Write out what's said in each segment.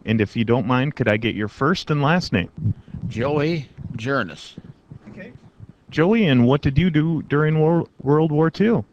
And if you don't mind, could I get your first and last name? Joey Journes. Okay. Joey, and what did you do during World War II?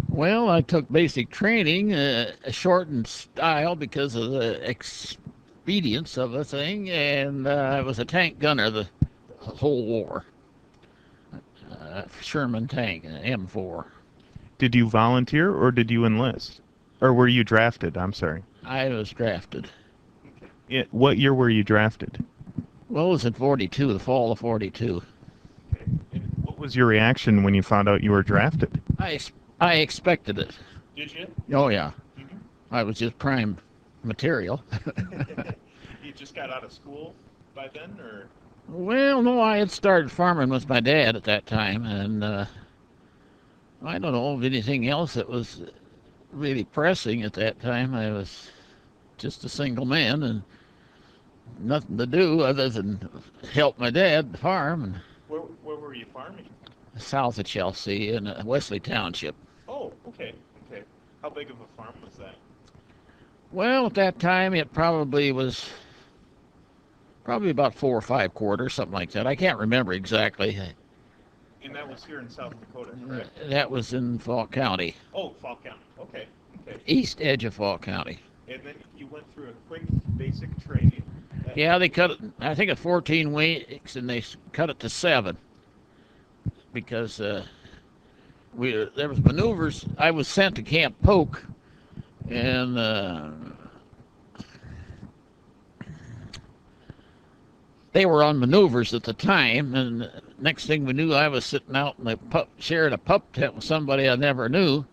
Well, I took basic training, a shortened style because of the expedience of the thing, and I was a tank gunner the whole war. Sherman tank, M4. Did you volunteer or did you enlist? Or were you drafted? I'm sorry. I was drafted. What year were you drafted? Well, it was in 42, the fall of 42. Okay. And what was your reaction when you found out you were drafted? I expected it. Did you? Oh, yeah. I was just prime material. You just got out of school by then, or? Well, no, I had started farming with my dad at that time, and I don't know of anything else that was really pressing at that time. I was just a single man and nothing to do other than help my dad farm. And Where were you farming? south of Chelsea in Wesley Township. Oh, okay, okay. How big of a farm was that? Well, at that time, it probably was about 4 or 5 quarters, something like that. I can't remember exactly. And that was here in South Dakota, correct? That was in Falk County, Oh, Fall County. Okay, okay. east edge of Falk County. And then you went through a quick basic training. Yeah, they cut it, I think, at 14 weeks, and they cut it to 7 because there was maneuvers. I was sent to Camp Polk, and they were on maneuvers at the time. And next thing we knew, I was sitting out in the sharing a pup tent with somebody I never knew.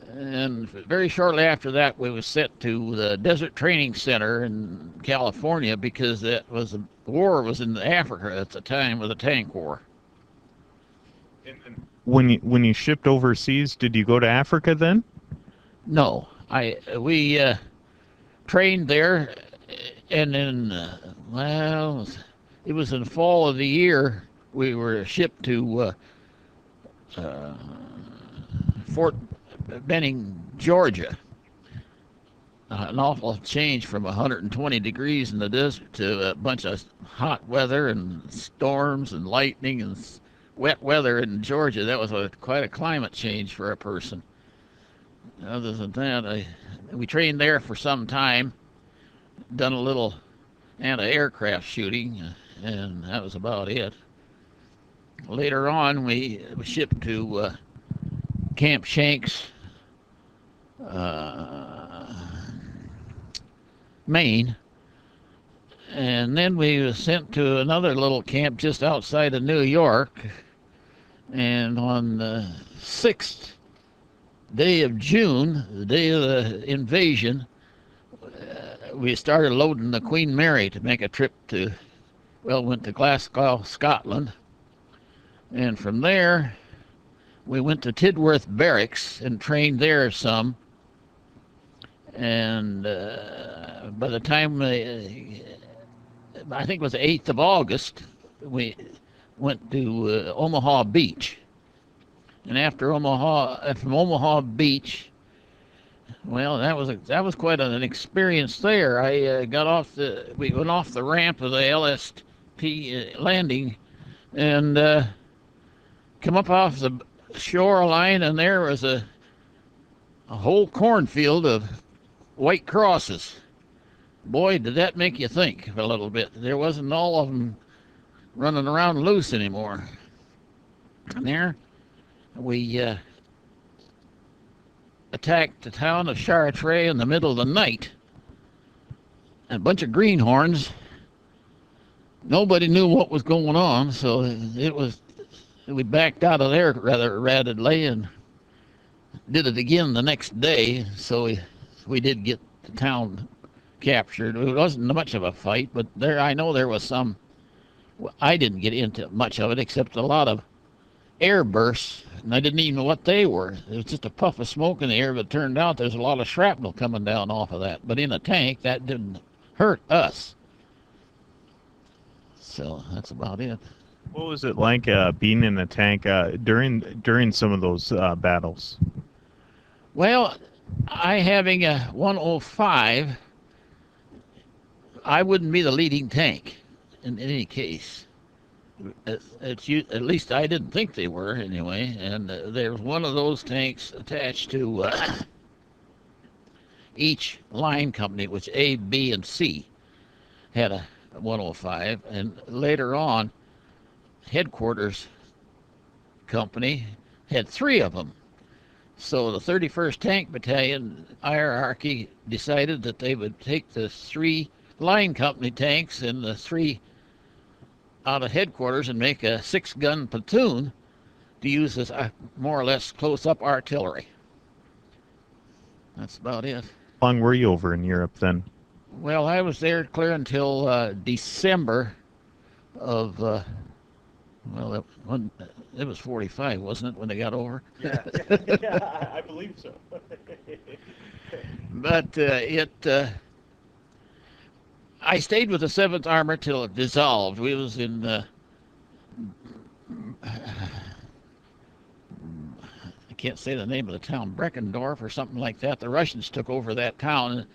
And very shortly after that, we was sent to the Desert Training Center in California because the war was in Africa at the time with the tank war. And when you shipped overseas, did you go to Africa then? No, we trained there, and then well, it was in the fall of the year we were shipped to Fort Benning, Georgia. An awful change from 120 degrees in the desert to a bunch of hot weather and storms and lightning and wet weather in Georgia. That was quite a climate change for a person. Other than that, we trained there for some time, done a little anti-aircraft shooting, and that was about it. Later on, we shipped to Camp Shanks, Maine, and then we were sent to another little camp just outside of New York. And on the 6th day of June, the day of the invasion, we started loading the Queen Mary to make a trip went to Glasgow, Scotland. And from there, we went to Tidworth Barracks and trained there some. And by the time, I think it was the 8th of August, we went to Omaha Beach. And from Omaha Beach, well, that was quite an experience there. We went off the ramp of the LST landing and come up off the shoreline, and there was a whole cornfield of white crosses. Boy, did that make you think a little bit. There wasn't all of them running around loose anymore. And there we attacked the town of Chartres in the middle of the night. A bunch of greenhorns. Nobody knew what was going on, so we backed out of there rather rapidly and did it again the next day. So we did get the town captured. It wasn't much of a fight, but I know there was some. I didn't get into much of it except a lot of air bursts, and I didn't even know what they were. It was just a puff of smoke in the air, but it turned out there's a lot of shrapnel coming down off of that. But in a tank, that didn't hurt us. So that's about it. What was it like being in a tank during some of those battles? Well, I having a 105, I wouldn't be the leading tank in any case. At least I didn't think they were anyway. And there was one of those tanks attached to each line company, which A, B, and C had a 105. And later on, headquarters company had 3 of them. So the 31st Tank Battalion hierarchy decided that they would take the 3 line company tanks and the 3 out of headquarters and make a 6-gun platoon to use as more or less close-up artillery. That's about it. How long were you over in Europe then? Well, I was there clear until December of, it was 45, wasn't it, when they got over? Yeah, I believe so. But I stayed with the 7th Armor till it dissolved. We was in I can't say the name of the town, Breckendorf or something like that. The Russians took over that town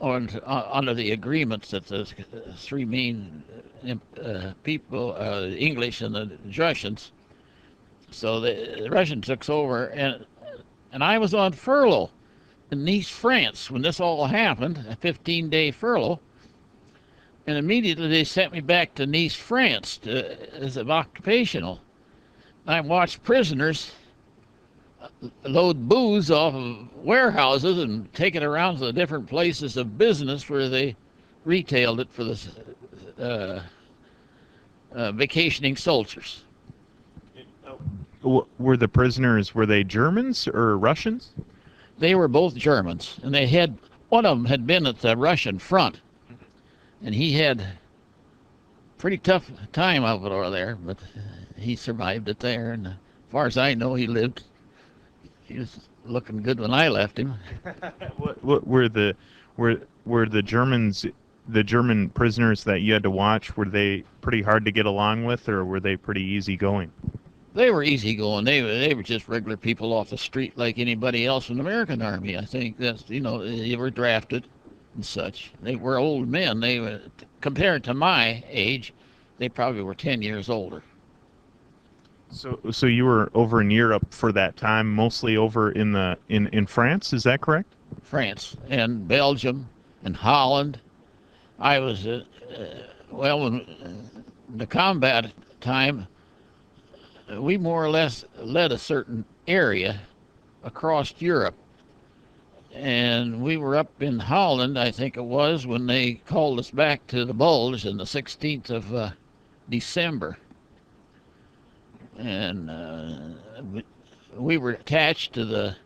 under the agreements that the 3 main people, English and the Russians. So the Russians took over, and I was on furlough in Nice, France, when this all happened, a 15-day furlough. And immediately they sent me back to Nice, France, as an occupational. I watched prisoners load booze off of warehouses and take it around to the different places of business where they retailed it for the vacationing soldiers. Were the prisoners, were they Germans or Russians? They were both Germans, and they had, one of them had been at the Russian front, and he had pretty tough time of it over there, but he survived it there, and as far as I know, he lived. He was looking good when I left him. What were the Germans, the German prisoners that you had to watch, were they pretty hard to get along with, or were they pretty easygoing? They were easygoing. They were just regular people off the street like anybody else in the American Army. I think that's, they were drafted and such. They were old men. They were, compared to my age, they probably were 10 years older. So you were over in Europe for that time, mostly over in France, is that correct? France and Belgium and Holland. I was when the combat time, we more or less led a certain area across Europe. And we were up in Holland, I think it was, when they called us back to the Bulge on the 16th of December. And we were attached to the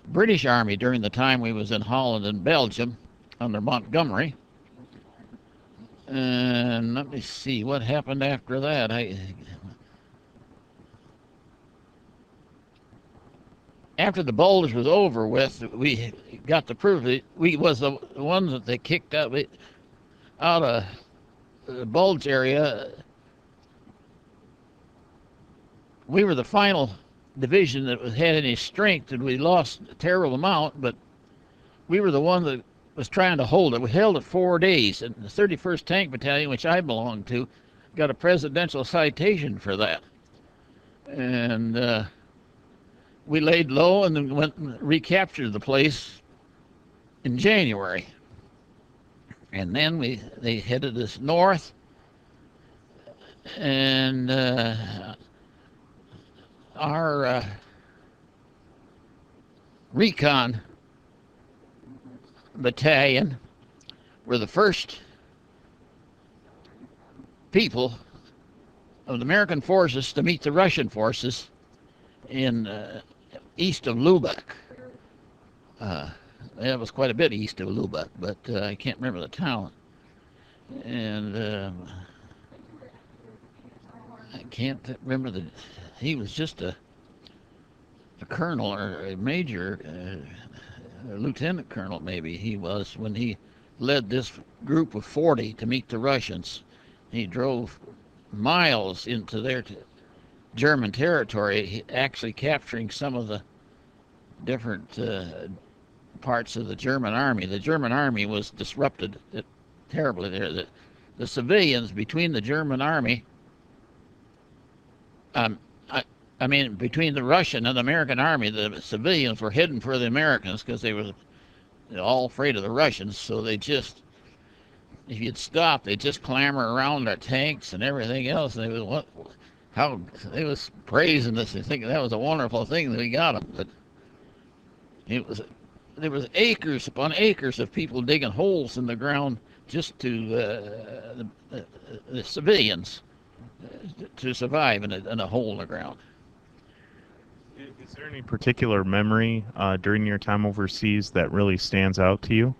British Army during the time we was in Holland and Belgium under Montgomery. And let me see what happened after that. After the Bulge was over with, we got the proof that we was the ones that they kicked out of the Bulge area. We were the final division that had any strength, and we lost a terrible amount, but we were the one that was trying to hold it. We held it 4 days, and the 31st Tank Battalion, which I belonged to, got a presidential citation for that. And we laid low and then went and recaptured the place in January. And then they headed us north, and our recon battalion were the first people of the American forces to meet the Russian forces in east of Lubeck. It was quite a bit east of Lubeck, but I can't remember the town. And I can't remember he was just a colonel or a major, a lieutenant colonel maybe he was, when he led this group of 40 to meet the Russians. He drove miles into their German territory, actually capturing some of the different parts of the German army. The German army was disrupted terribly there. The civilians between the German army, um, I mean, between the Russian and the American army, the civilians were hidden for the Americans because they were all afraid of the Russians. So they just, if you'd stop, they'd just clamor around their tanks and everything else. And they was praising us and thinking that was a wonderful thing that we got them. But there was acres upon acres of people digging holes in the ground just to the civilians to survive in a hole in the ground. Is there any particular memory during your time overseas that really stands out to you?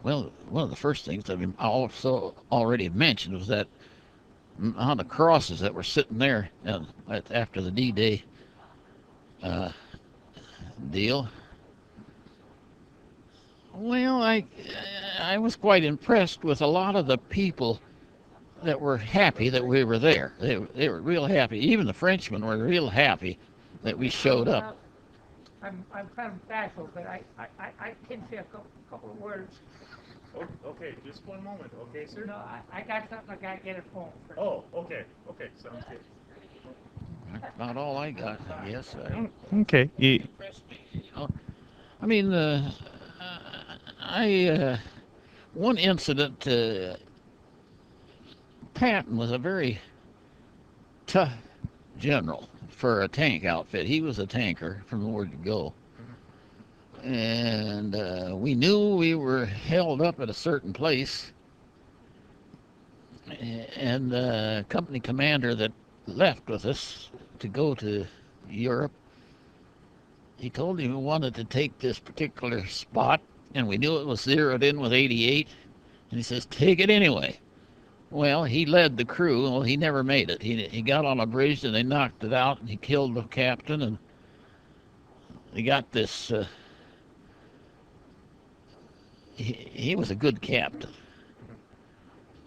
Well, one of the first things I also already mentioned was that on the crosses that were sitting there after the D-Day deal. Well, I was quite impressed with a lot of the people that were happy that we were there. They were real happy. Even the Frenchmen were real happy that we showed up. I'm kind of bashful, but I can say a couple of words. Oh, okay, just one moment, okay, sir? No, I got something I got to get a phone for. Oh, okay, sounds good. That's about all I got, I guess. Okay. I mean, one incident, Patton was a very tough general for a tank outfit. He was a tanker from the word go. And we knew we were held up at a certain place. And the company commander that left with us to go to Europe, he told him we wanted to take this particular spot, and we knew it was zeroed in with 88. And he says, take it anyway. Well, he led the crew. Well, he never made it. He got on a bridge and they knocked it out, and he killed the captain. And they got this. He was a good captain,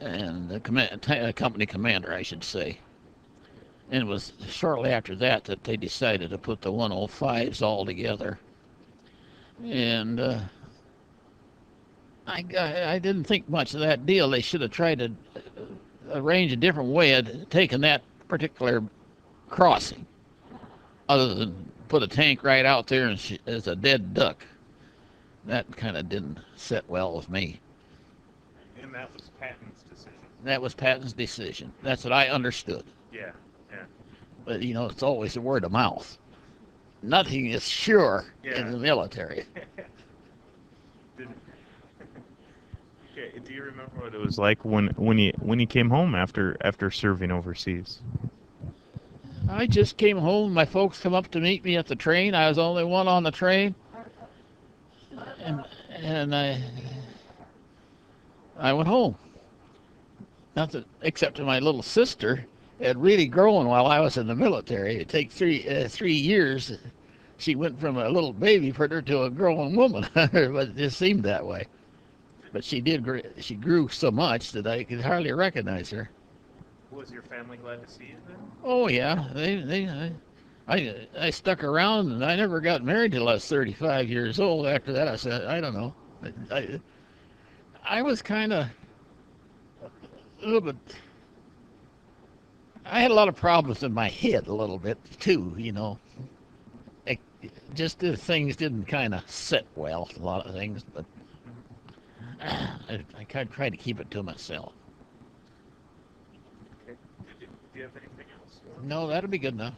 and a company commander, I should say. And it was shortly after that they decided to put the 105s all together. And I didn't think much of that deal. They should have tried to arrange a different way of taking that particular crossing, other than put a tank right out there as a dead duck. That kind of didn't sit well with me. And that was Patton's decision. That was Patton's decision. That's what I understood. Yeah. But, it's always a word of mouth. Nothing is sure in the military. Okay, do you remember what it was like when you came home after serving overseas? I just came home. My folks come up to meet me at the train. I was the only one on the train. And I went home. Nothing except to my little sister had really grown while I was in the military. It takes 3 years. She went from a little baby critter to a grown woman, but it just seemed that way. But she grew so much that I could hardly recognize her. Was your family glad to see you then? Oh yeah, I stuck around, and I never got married till I was 35 years old. After that, I said, I don't know. I was kind of a little bit. I had a lot of problems in my head a little bit too, Just the things didn't kind of sit well, a lot of things, but I kind of tried to keep it to myself. Okay. Do you have anything else? No, that'll be good enough.